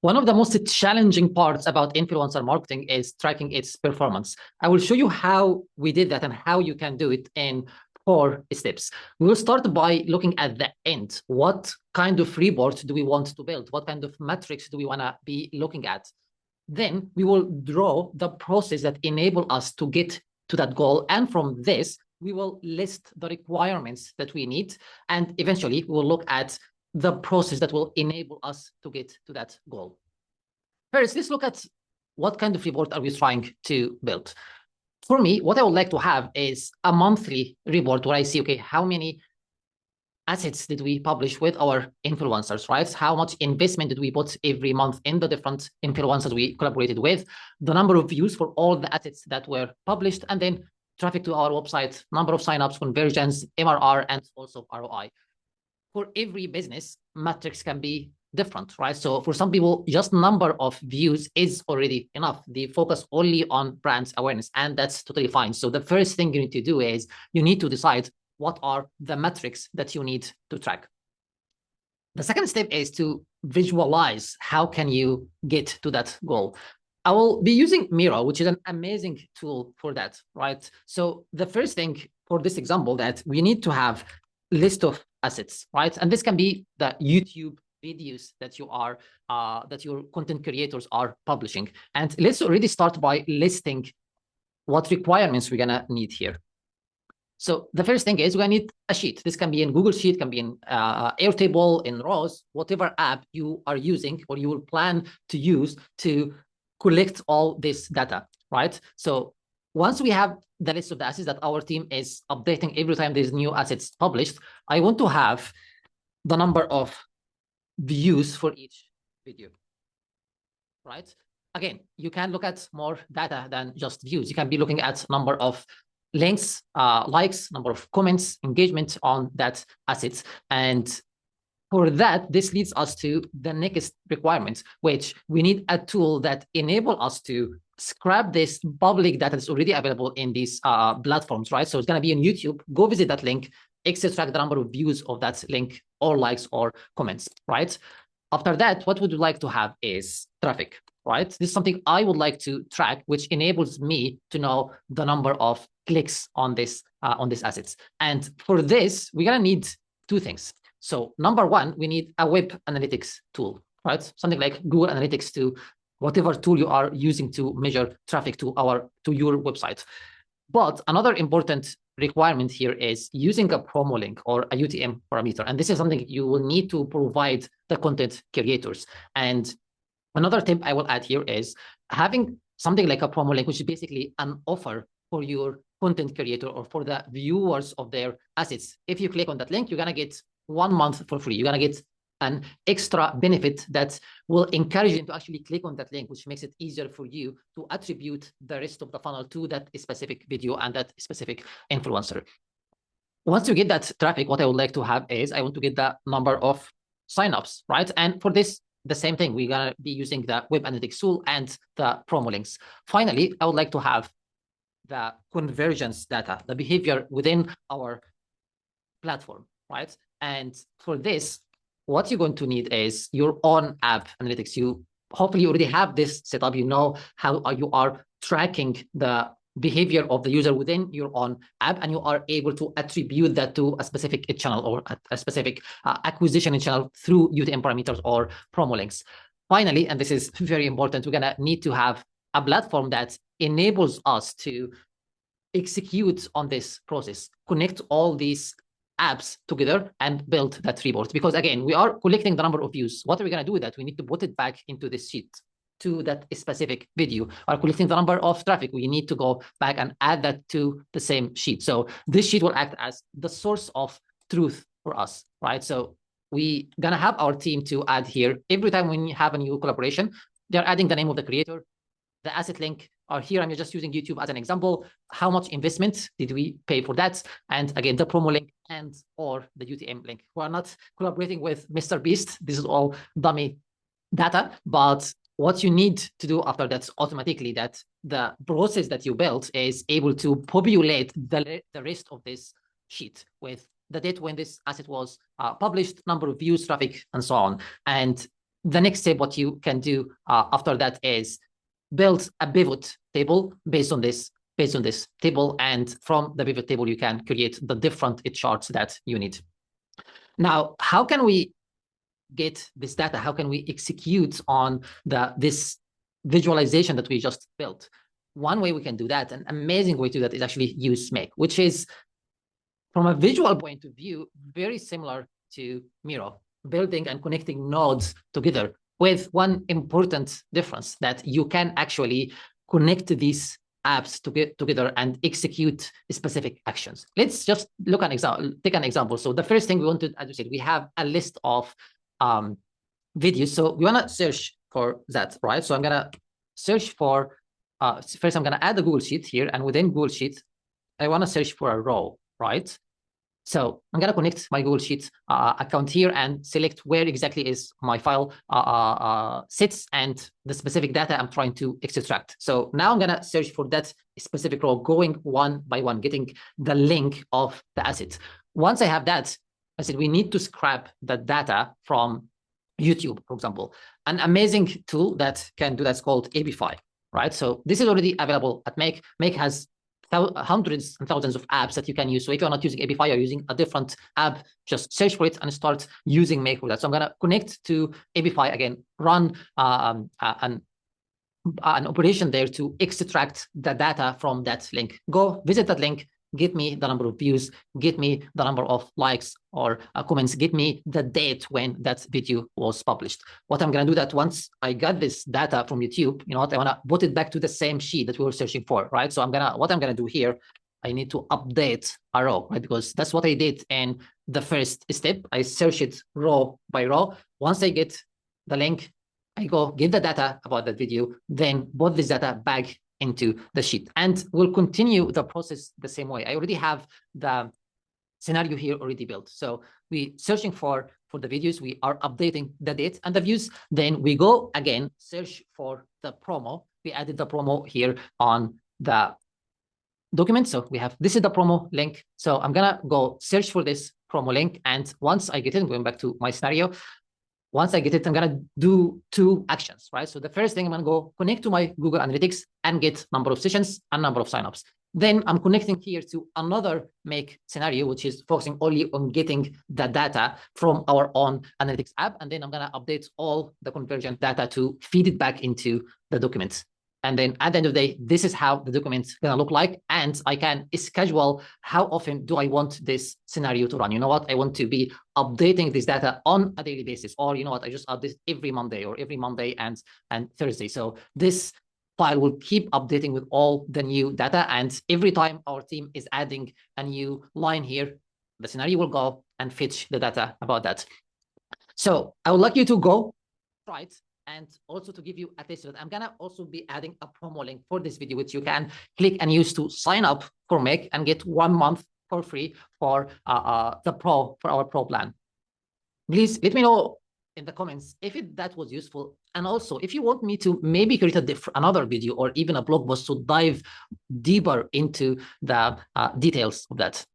One of the most challenging parts about influencer marketing is tracking its performance. I will show you how we did that and how you can do it in 4 steps. We will start by looking at the end. What kind of report do we want to build? What kind of metrics do we want to be looking at? Then we will draw the process that enable us to get to that goal. And from this, we will list the requirements that we need. And eventually, we will look at the process that will enable us to get to that goal. First, let's look at what kind of report are we trying to build. For me, what I would like to have is a monthly report where I see, okay, how many assets did we publish with our influencers, right? How much investment did we put every month in the different influencers we collaborated with, the number of views for all the assets that were published, and then traffic to our website, number of signups, conversions, MRR, and also ROI. For every business, metrics can be different, right? So for some people, just number of views is already enough. They focus only on brand awareness, and that's totally fine. So the first thing you need to do is you need to decide what are the metrics that you need to track. The second step is to visualize how can you get to that goal. I will be using Miro, which is an amazing tool for that, right? So the first thing for this example that we need to have list of assets, right? And this can be the YouTube videos that you are that your content creators are publishing. And let's already start by listing what requirements we're gonna need here. So the first thing is we're gonna need a sheet. This can be in Google Sheet, can be in Airtable, in Rows, whatever app you are using or you will plan to use to collect all this data, right? So once we have the list of the assets that our team is updating every time there's new assets published, I want to have the number of views for each video, right? Again, you can look at more data than just views. You can be looking at number of links, likes, number of comments, engagement on that assets. And for that, this leads us to the next requirement, which we need a tool that enable us to scrap this public data that's already available in these platforms, right? So it's going to be on YouTube. Go visit that link, extract the number of views of that link or likes or comments, right? After that, what would you like to have is traffic, right? This is something I would like to track, which enables me to know the number of clicks on these assets. And for this, we're gonna need 2 things. So number one, we need a web analytics tool, right? Something like Google Analytics to whatever tool you are using to measure traffic to your website. But another important requirement here is using a promo link or a UTM parameter. And this is something you will need to provide the content creators. And another tip I will add here is having something like a promo link, which is basically an offer for your content creator or for the viewers of their assets. If you click on that link, you're going to get 1 month for free. You're going to get an extra benefit that will encourage them to actually click on that link, which makes it easier for you to attribute the rest of the funnel to that specific video and that specific influencer. Once you get that traffic, what I would like to have is I want to get the number of signups, right? And for this, the same thing, we're going to be using the web analytics tool and the promo links. Finally, I would like to have the conversions data, the behavior within our platform, right? And for this, what you're going to need is your own app analytics. You hopefully already have this set up. You know how you are tracking the behavior of the user within your own app, and you are able to attribute that to a specific channel or a specific acquisition channel through UTM parameters or promo links. Finally, and this is very important, we're gonna need to have a platform that enables us to execute on this process, connect all these apps together and build that report. Because again, we are collecting the number of views. What are we going to do with that? We need to put it back into this sheet to that specific video. We are collecting the number of traffic. We need to go back and add that to the same sheet. So this sheet will act as the source of truth for us, right? So we gonna have our team to add here every time we have a new collaboration. They're adding the name of the creator, the asset link, or here I'm just using YouTube as an example. How much investment did we pay for that? And again, the promo link and or the UTM link. We're not collaborating with Mr. Beast. This is all dummy data. But what you need to do after that automatically, that the process that you built is able to populate the rest of this sheet with the date when this asset was published, number of views, traffic, and so on. And the next step, what you can do after that is build a pivot table based on this table, and from the pivot table you can create the different charts that you need. Now, how can we get this data? How can we execute on this visualization that we just built? One way we can do that, an amazing way to do that, is actually use Make, which is, from a visual point of view, very similar to Miro, building and connecting nodes together, with one important difference, that you can actually connect these apps to get together and execute specific actions. Let's just look at take an example. So the first thing we want to, as we said, we have a list of videos. So we want to search for that, right? So I'm going to search for, first I'm going to add the Google Sheet here, and within Google Sheet, I want to search for a row, right? So I'm going to connect my Google Sheet account here and select where exactly is my file sits and the specific data I'm trying to extract. So now I'm going to search for that specific row, going one by one, getting the link of the asset. Once I have that, I said we need to scrap the data from YouTube, for example. An amazing tool that can do that's called API, right? So this is already available at Make. Make has hundreds and thousands of apps that you can use. So if you're not using API, you're using a different app, just search for it and start using Make for that. So I'm going to connect to API again, run an operation there to extract the data from that link. Go visit that link, get me the number of views, get me the number of likes or comments, get me the date when that video was published. What I'm going to do that once I got this data from YouTube, you know what, I want to put it back to the same sheet that we were searching for, right? So what I'm going to do here, I need to update a row, right? Because that's what I did in the first step. I search it row by row. Once I get the link, I go get the data about that video, then put this data back into the sheet, and we'll continue the process the same way. I already have the scenario here already built. So we searching for the videos, we are updating the date and the views, then we go again, search for the promo. We added the promo here on the document. So we have, this is the promo link. So I'm gonna go search for this promo link, and once I get it, I'm going back to my scenario. Once I get it, I'm going to do two actions, right? So the first thing, I'm going to go connect to my Google Analytics and get number of sessions and number of signups. Then I'm connecting here to another Make scenario, which is focusing only on getting the data from our own analytics app. And then I'm going to update all the conversion data to feed it back into the documents. And then at the end of the day, this is how the document's going to look like. And I can schedule how often do I want this scenario to run. You know what? I want to be updating this data on a daily basis. Or you know what? I just update every Monday, or every Monday and Thursday. So this file will keep updating with all the new data. And every time our team is adding a new line here, the scenario will go and fetch the data about that. So I would like you to go try it. And also to give you a taste of it, I'm going to also be adding a promo link for this video, which you can click and use to sign up for Make and get 1 month for free for our pro plan. Please let me know in the comments if that was useful. And also, if you want me to maybe create another video or even a blog post to dive deeper into the details of that.